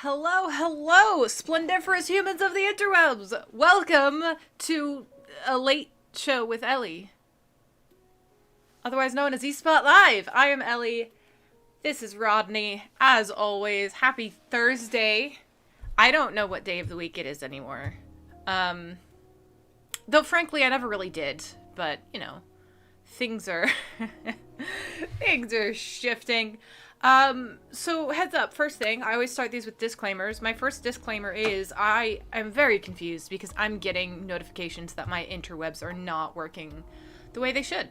Hello, hello, splendiferous humans of the interwebs! Welcome to a late show with Ellie, otherwise known as eSpot Live. I am Ellie. This is Rodney. As always, happy Thursday. I don't know what day of the week it is anymore. Though frankly, I never really did. But, you know, things are... things are shifting. So heads up, first thing, I always start these with disclaimers. My first disclaimer is I am very confused because I'm getting notifications that my interwebs are not working the way they should.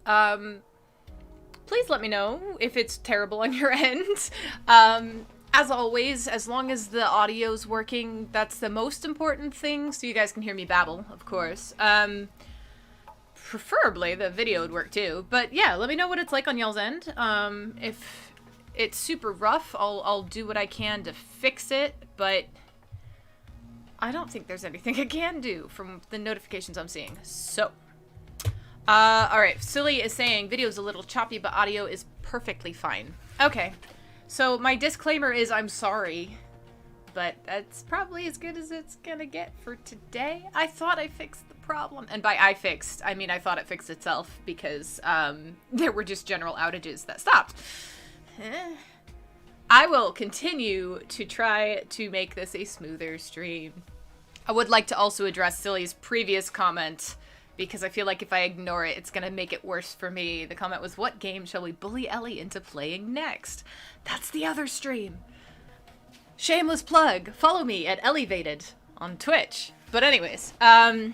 Please let me know if it's terrible on your end. As always, as long as the audio's working, that's the most important thing, so you guys can hear me babble, of course. Preferably the video would work too, but yeah, let me know what it's like on y'all's end. If it's super rough, I'll do what I can to fix it, but I don't think there's anything I can do from the notifications I'm seeing. So, alright, Silly is saying video's a little choppy, but audio is perfectly fine. Okay, so my disclaimer is I'm sorry, but that's probably as good as it's gonna get for today. I thought I fixed the problem. And by I fixed, I mean I thought it fixed itself because there were just general outages that stopped. I will continue to try to make this a smoother stream. I would like to also address Silly's previous comment because I feel like if I ignore it, it's gonna make it worse for me. The comment was, what game shall we bully Ellie into playing next? That's the other stream. Shameless plug. Follow me at Elevated on Twitch. But anyways, I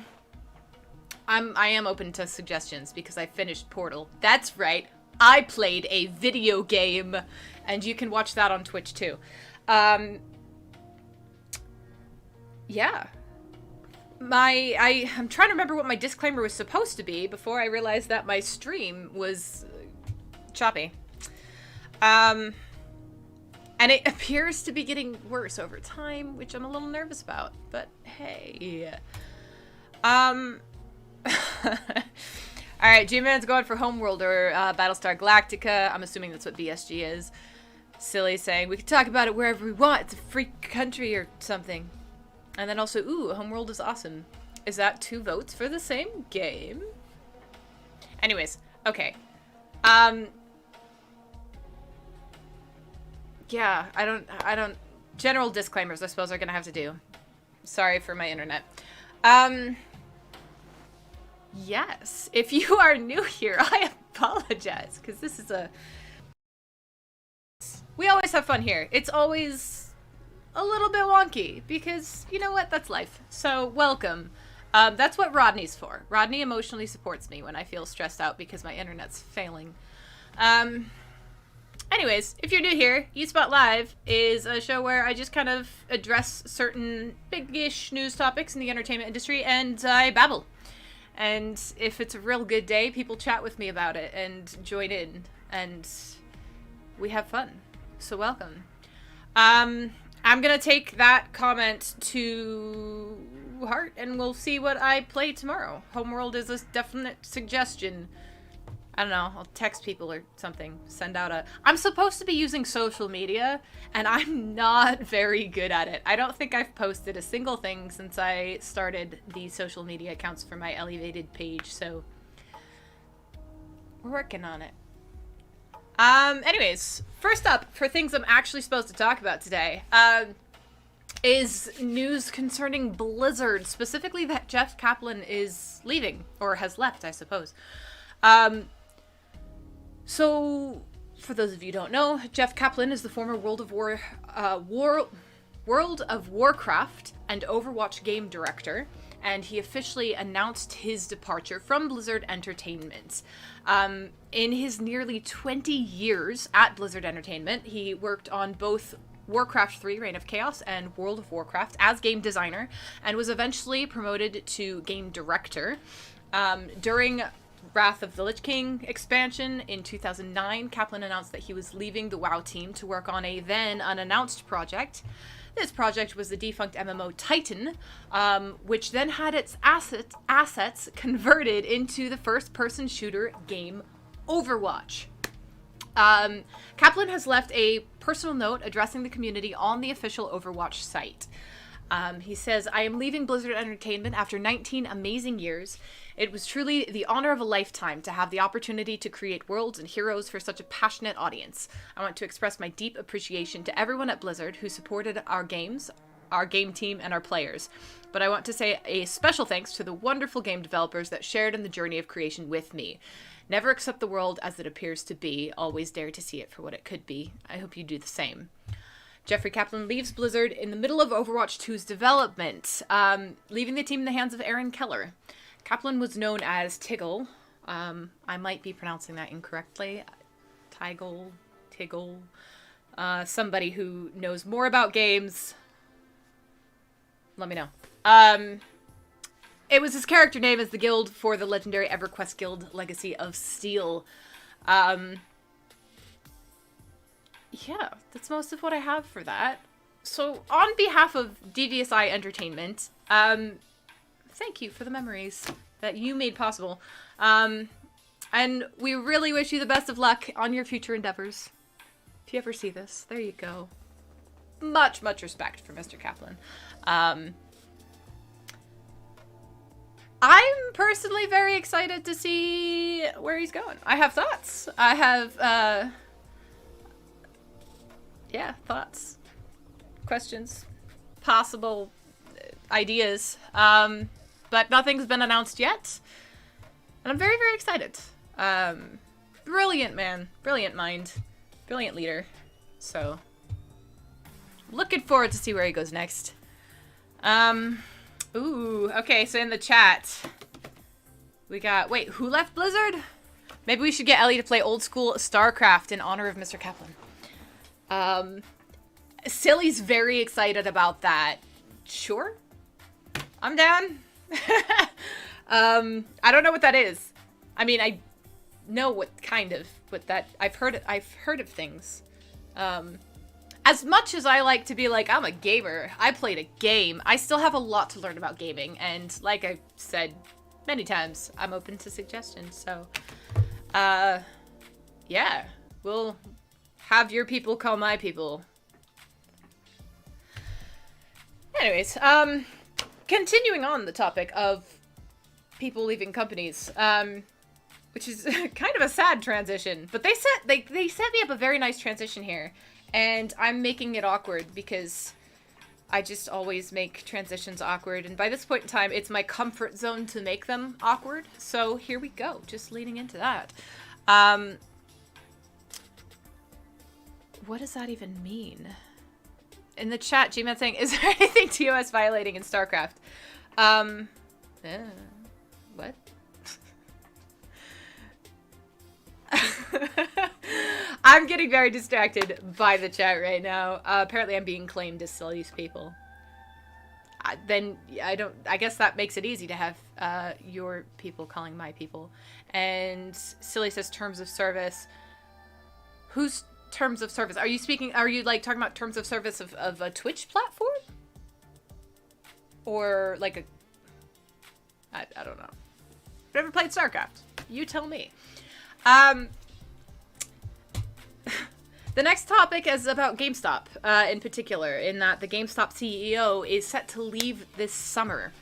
am open to suggestions because I finished Portal. That's right. I played a video game, and you can watch that on Twitch too. Yeah. I'm trying to remember what my disclaimer was supposed to be before I realized that my stream was choppy. And it appears to be getting worse over time, which I'm a little nervous about, but hey. Alright, G-Man's going for Homeworld or Battlestar Galactica. I'm assuming that's what BSG is. Silly saying, we can talk about it wherever we want. It's a free country or something. And then also, ooh, Homeworld is awesome. Is that 2 votes for the same game? Anyways, okay. Yeah, I don't, general disclaimers I suppose are gonna have to do. Sorry for my internet. Yes, if you are new here, I apologize, because this is we always have fun here. It's always a little bit wonky, because, you know what, that's life. So, welcome. That's what Rodney's for. Rodney emotionally supports me when I feel stressed out because my internet's failing. Anyways, if you're new here, eSpot Live is a show where I just kind of address certain big-ish news topics in the entertainment industry, and I babble. And if it's a real good day, people chat with me about it and join in, and we have fun. So welcome. I'm gonna take that comment to heart, and we'll see what I play tomorrow. Homeworld is a definite suggestion. I don't know, I'll text people or something, send out I'm supposed to be using social media, and I'm not very good at it. I don't think I've posted a single thing since I started the social media accounts for my Elevated page, so we're working on it. Anyways, first up, for things I'm actually supposed to talk about today, is news concerning Blizzard, specifically that Jeff Kaplan is leaving, or has left, I suppose. So, for those of you who don't know, Jeff Kaplan is the former World of Warcraft and Overwatch game director, and he officially announced his departure from Blizzard Entertainment. In his nearly 20 years at Blizzard Entertainment, he worked on both Warcraft 3, Reign of Chaos, and World of Warcraft as game designer, and was eventually promoted to game director. During Wrath of the Lich King expansion in 2009, Kaplan announced that he was leaving the WoW team to work on a then unannounced project. This project was the defunct MMO Titan, which then had its assets converted into the first-person shooter game Overwatch. Kaplan has left a personal note addressing the community on the official Overwatch site. He says, "I am leaving Blizzard Entertainment after 19 amazing years. It was truly the honor of a lifetime to have the opportunity to create worlds and heroes for such a passionate audience. I want to express my deep appreciation to everyone at Blizzard who supported our games, our game team, and our players. But I want to say a special thanks to the wonderful game developers that shared in the journey of creation with me. Never accept the world as it appears to be. Always dare to see it for what it could be. I hope you do the same." Jeffrey Kaplan leaves Blizzard in the middle of Overwatch 2's development, leaving the team in the hands of Aaron Keller. Kaplan was known as Tiggle. I might be pronouncing that incorrectly. Tiggle. Somebody who knows more about games, let me know. It was his character name as the guild for the legendary EverQuest Guild Legacy of Steel. Yeah, that's most of what I have for that. So, on behalf of DVSI Entertainment, thank you for the memories that you made possible. And we really wish you the best of luck on your future endeavors. If you ever see this, there you go. Much, much respect for Mr. Kaplan. I'm personally very excited to see where he's going. I have thoughts. I have, thoughts, questions, possible ideas, but nothing's been announced yet, and I'm very, very excited. Brilliant man, brilliant mind, brilliant leader, so looking forward to see where he goes next. Ooh, okay, so in the chat, we got, wait, who left Blizzard? Maybe we should get Ellie to play old school StarCraft in honor of Mr. Kaplan. Silly's very excited about that. Sure. I'm down. I don't know what that is. I mean, I know what that, I've heard of things. As much as I like to be like, I'm a gamer, I played a game, I still have a lot to learn about gaming, and like I said many times, I'm open to suggestions, so, yeah, we'll have your people call my people. Anyways, continuing on the topic of people leaving companies, which is kind of a sad transition, but they set me up a very nice transition here. And I'm making it awkward because I just always make transitions awkward. And by this point in time, it's my comfort zone to make them awkward. So here we go, just leading into that. What does that even mean? In the chat, G-Man saying, is there anything TOS violating in StarCraft? What? I'm getting very distracted by the chat right now. Apparently I'm being claimed as Silly's people. I guess that makes it easy to have your people calling my people. And Silly says terms of service. Whose terms of service? Are you like talking about terms of service of a Twitch platform? Or like I don't know. Never played StarCraft. You tell me. The next topic is about GameStop, in particular, in that the GameStop CEO is set to leave this summer.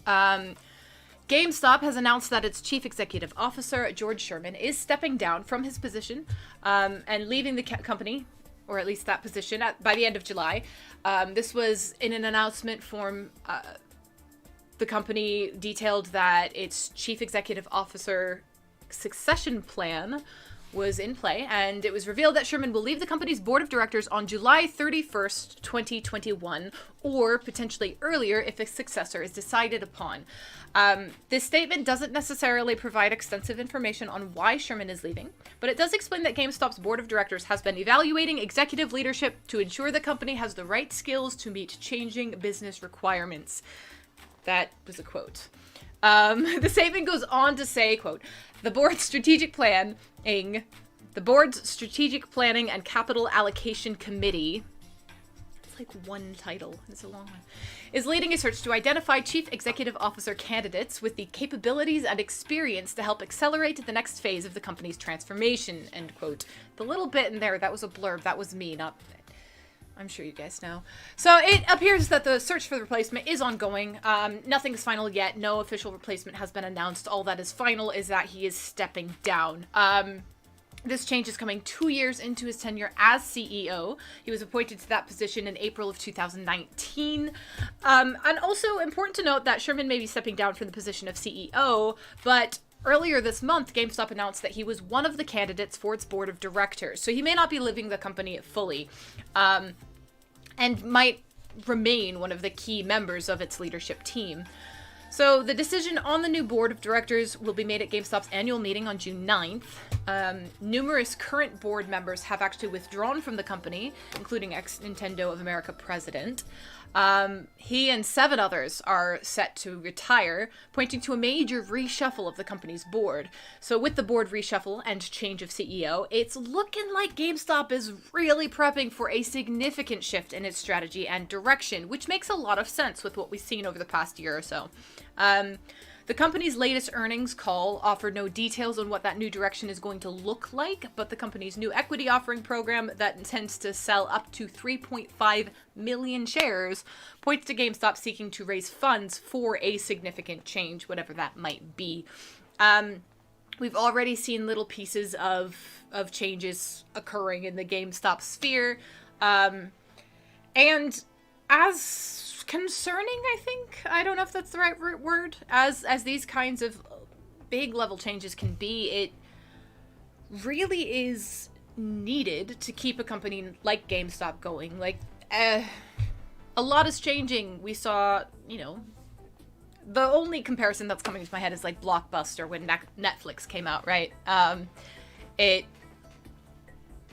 GameStop has announced that its chief executive officer, George Sherman, is stepping down from his position and leaving the company, or at least that position, by the end of July. This was in an announcement form. The company detailed that its chief executive officer succession plan was in play, and it was revealed that Sherman will leave the company's board of directors on July 31st, 2021, or potentially earlier if a successor is decided upon. This statement doesn't necessarily provide extensive information on why Sherman is leaving, but it does explain that GameStop's board of directors has been evaluating executive leadership to ensure the company has the right skills to meet changing business requirements. That was a quote. The statement goes on to say, quote, the board's strategic planning and capital allocation committee, like one title. It's a long one. Is leading a search to identify chief executive officer candidates with the capabilities and experience to help accelerate the next phase of the company's transformation, end quote. The little bit in there, that was a blurb. That was me, not... I'm sure you guys know. So it appears that the search for the replacement is ongoing. Nothing is final yet. No official replacement has been announced. All that is final is that he is stepping down. This change is coming 2 years into his tenure as CEO. He was appointed to that position in April of 2019. And also important to note that Sherman may be stepping down from the position of CEO, but earlier this month, GameStop announced that he was one of the candidates for its board of directors. So he may not be leaving the company fully, and might remain one of the key members of its leadership team. So the decision on the new board of directors will be made at GameStop's annual meeting on June 9th. Numerous current board members have actually withdrawn from the company, including ex-Nintendo of America president. He and 7 others are set to retire, pointing to a major reshuffle of the company's board. So with the board reshuffle and change of CEO, it's looking like GameStop is really prepping for a significant shift in its strategy and direction, which makes a lot of sense with what we've seen over the past year or so. The company's latest earnings call offered no details on what that new direction is going to look like, but the company's new equity offering program that intends to sell up to 3.5 million shares points to GameStop seeking to raise funds for a significant change, whatever that might be. We've already seen little pieces of changes occurring in the GameStop sphere, and as concerning, I think, I don't know if that's the right word, as these kinds of big level changes can be, it really is needed to keep a company like GameStop going. Like, a lot is changing. We saw, the only comparison that's coming to my head is like Blockbuster when Netflix came out, right? It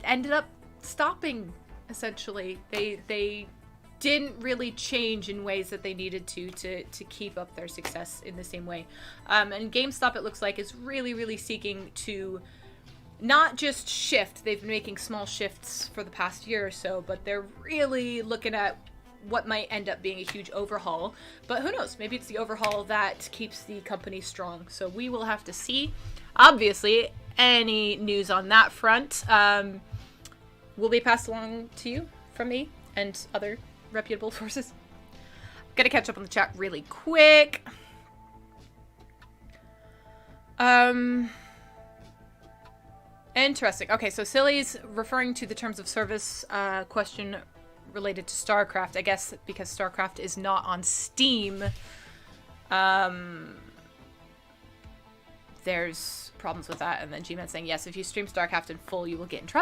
ended up stopping, essentially. They didn't really change in ways that they needed to keep up their success in the same way. And GameStop, it looks like, is really seeking to not just shift. They've been making small shifts for the past year or so, but they're really looking at what might end up being a huge overhaul. But who knows? Maybe it's the overhaul that keeps the company strong. So we will have to see. Obviously, any news on that front will be passed along to you from me and other reputable sources. Gonna catch up on the chat really quick. Interesting. Okay, so Silly's referring to the terms of service question related to StarCraft. I guess because StarCraft is not on Steam, there's problems with that. And then G-Man saying, yes, if you stream StarCraft in full, you will get in trouble.